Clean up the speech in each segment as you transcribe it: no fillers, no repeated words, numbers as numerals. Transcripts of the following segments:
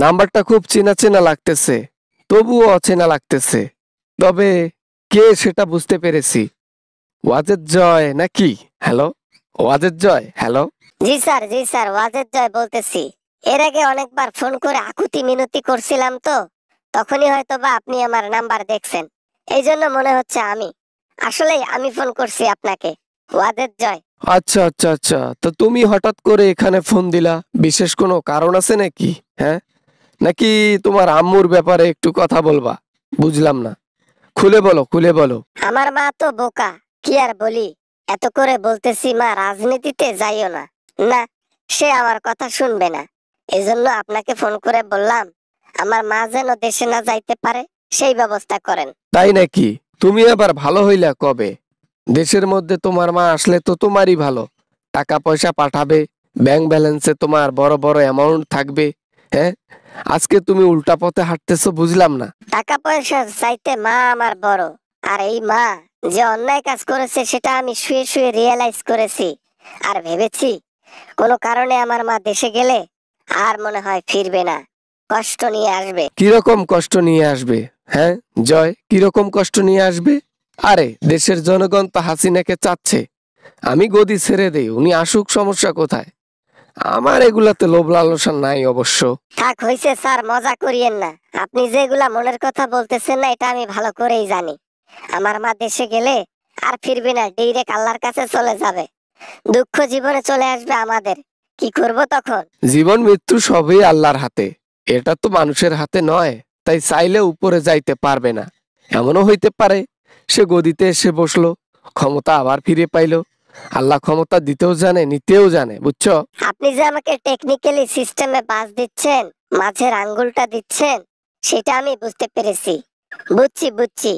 নাম্বারটা খুব চেনা চেনা লাগতেছে, তবুও অচেনা লাগতেছে। তবে কে সেটা বুঝতে পেরেছি। ওয়াজেদ জয় নাকি? Hello, Wazed Joy, hello. জি স্যার, ওয়াজেদ জয় বলতেছি। এর আগে অনেকবার ফোন করে আকুতি মিনতি করছিলাম, তো তখনই হয়তো বা আপনি আমার নাম্বার দেখছেন। এই জন্য মনে হচ্ছে আসলেই আমি ফোন করছি আপনাকে। ওয়াজেদ জয়। আচ্ছা আচ্ছা আচ্ছা, তো তুমি হঠাৎ করে এখানে ফোন দিলা, বিশেষ কোনো কারণ আছে নাকি? হ্যাঁ, নাকি তোমার আম্মুর ব্যাপারে একটু কথা বলবা? বুঝলাম না, খুলে বলো, খুলে বলো। আমার মা তো বোকা, কি আর বলি। এত করে বলতেছি মা রাজনীতিতে যাইও না, না, সে আমার কথা শুনবে না। এজন্য আপনাকে ফোন করে বললাম আমার মা যেন দেশে না যাইতে পারে সেই ব্যবস্থা করেন। তাই নাকি? তুমি আবার ভালো হইলা কবে? দেশের মধ্যে তোমার মা আসলে তো তোমারই ভালো, টাকা পয়সা পাঠাবে, ব্যাংক ব্যালেন্সে তোমার বড় বড় অ্যামাউন্ট থাকবে। হ্যাঁ, আজকে তুমি উল্টা পথে হাঁটতেছো, বুঝলাম না। টাকা পয়সা চাইতে মা আমার বড়, আর এই মা যে অন্যায় কাজ করেছে সেটা আমি শুয়ে শুয়ে রিয়েলাইজ করেছি। আর ভেবেছি কোনো কারণে আমার মা দেশে গেলে আর মনে হয় ফিরবে না, কষ্ট নিয়ে আসবে। কিরকম কষ্ট নিয়ে আসবে? হ্যাঁ জয়, কিরকম কষ্ট নিয়ে আসবে? আরে দেশের জনগণ তো হাসিনাকে চাচ্ছে, আমি গদি ছেড়ে দেই, উনি আসুক, সমস্যা কোথায়? আমার এগুলাতে লোভ লালসা নাই অবশ্য। থাক হইছে স্যার, মজা করিয়েন না। আপনি যেগুলা মনের কথা বলতেছেন না, এটা আমি ভালো করেই জানি। আমার মা দেশে গেলে আর ফিরবে না, ডিরেক্ট আল্লাহর কাছে চলে যাবে। দুঃখ জীবনে চলে আসবে আমাদের, কি করব তখন? জীবন মৃত্যু সবই আল্লাহর হাতে, এটা তো মানুষের হাতে নয়। তাই চাইলে উপরে যাইতে পারবে না, এমনও হইতে পারে সে গদিতে এসে বসলো, ক্ষমতা আবার ফিরে পাইলো। আল্লাহ ক্ষমতা দিতেও জানে, নিতেও জানে, বুঝছো? আপনি যে আমাকে টেকনিক্যালি সিস্টেমে বাস দিচ্ছেন, মাঝের আঙ্গুলটা দিচ্ছেন, সেটা আমি বুঝতে পেরেছি। বুঝছি,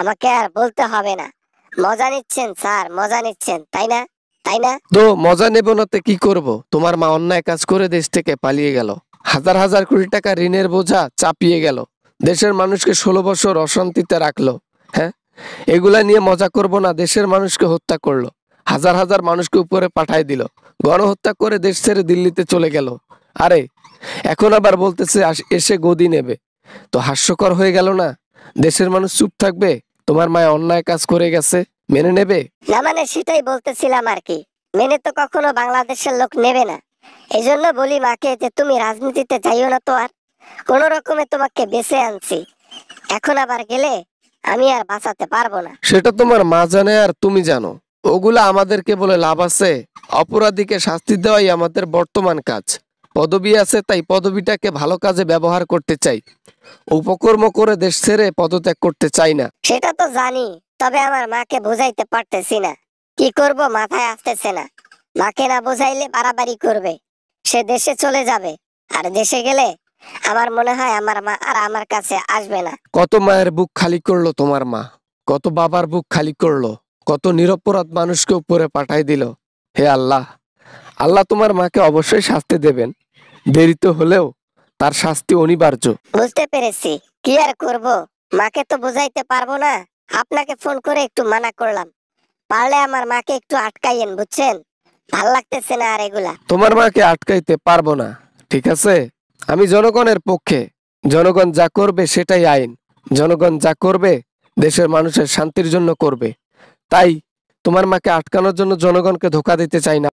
আমাকে আর বলতে হবে না। মজা নিচ্ছেন স্যার, মজা নিচ্ছেন, তাই না? তাই না? তো মজা নেব নাতে কি করব? তোমার মা অন্যায় কাজ করে দেশ থেকে পালিয়ে গেল, হাজার হাজার কোটি টাকা ঋণের বোঝা চাপিয়ে গেল, দেশের মানুষকে 16 বছর অশান্তিতে রাখলো। হ্যাঁ, এগুলা নিয়ে মজা করব না? দেশের মানুষকে হত্যা করলো, হাজার হাজার মানুষকে উপরে পাঠায় দিল, গণহত্যা করে দেশ ছেড়ে দিল্লিতে চলে গেল। আরে এখন আবার বলতেছে এসে গদি নেবে, তো হাস্যকর হয়ে গেল না? দেশের মানুষ চুপ থাকবে? তোমার মায় অন্যায় কাজ করে গেছে, মেনে নেবে? না মানে সেটাই বলতেছিলাম আর কি। মেনে তো কখনো বাংলাদেশের লোক নেবে না। এই জন্য বলি মাকে যে তুমি রাজনীতিতে যাইও না তো, আর কোন রকমে তোমাকে বেঁচে আনছি, এখন আবার গেলে আমি আর বাঁচাতে পারবো না। সেটা তোমার মা জানে আর তুমি জানো, ওগুলা আমাদেরকে বলে লাভ আছে? অপরাধীকে শাস্তি দেওয়াই আমাদের বর্তমান কাজ। পদবি আছে তাই পদবিটাকে ভালো কাজে ব্যবহার করতে চাই, উপকর্ম করে দেশ ছেড়ে পদত্যাগ করতে চাই না। সেটা তো জানি, তবে আমার মাকে বোঝাইতে পারতেছি না। কি করব মাথায় আসতেছে না। মাকে না বোঝাইলে বাড়াবাড়ি করবে, সে দেশে চলে যাবে। আর দেশে গেলে আমার মনে হয় আমার মা আর আমার কাছে আসবে না। কত মায়ের বুক খালি করলো তোমার মা, কত বাবার বুক খালি করলো, কত নিরপরাধ মানুষকে উপরে পাঠাই দিল। হে আল্লাহ, আল্লাহ তোমার মাকে অবশ্যই শাস্তি দেবেন, দেরিতে হলেও তার শাস্তি অনিবার্য। বুঝতে পেরেছি, কি আর করব, মাকে তো বোঝাইতে পারবো না। আপনাকে ফোন করে একটু মানা করলাম, পারলে আমার মাকে একটু আটকাইয়েন, বুঝছেন? ভাল লাগতেছে না আর এগুলা। তোমার মাকে আটকাইতে পারবো না, ঠিক আছে? আমি জনগণের পক্ষে, জনগণ যা করবে সেটাই আইন, জনগণ যা করবে দেশের মানুষের শান্তির জন্য করবে। তাই তোমার মাকে আটকানোর জন্য জনগণকে ধোকা দিতে চাই না।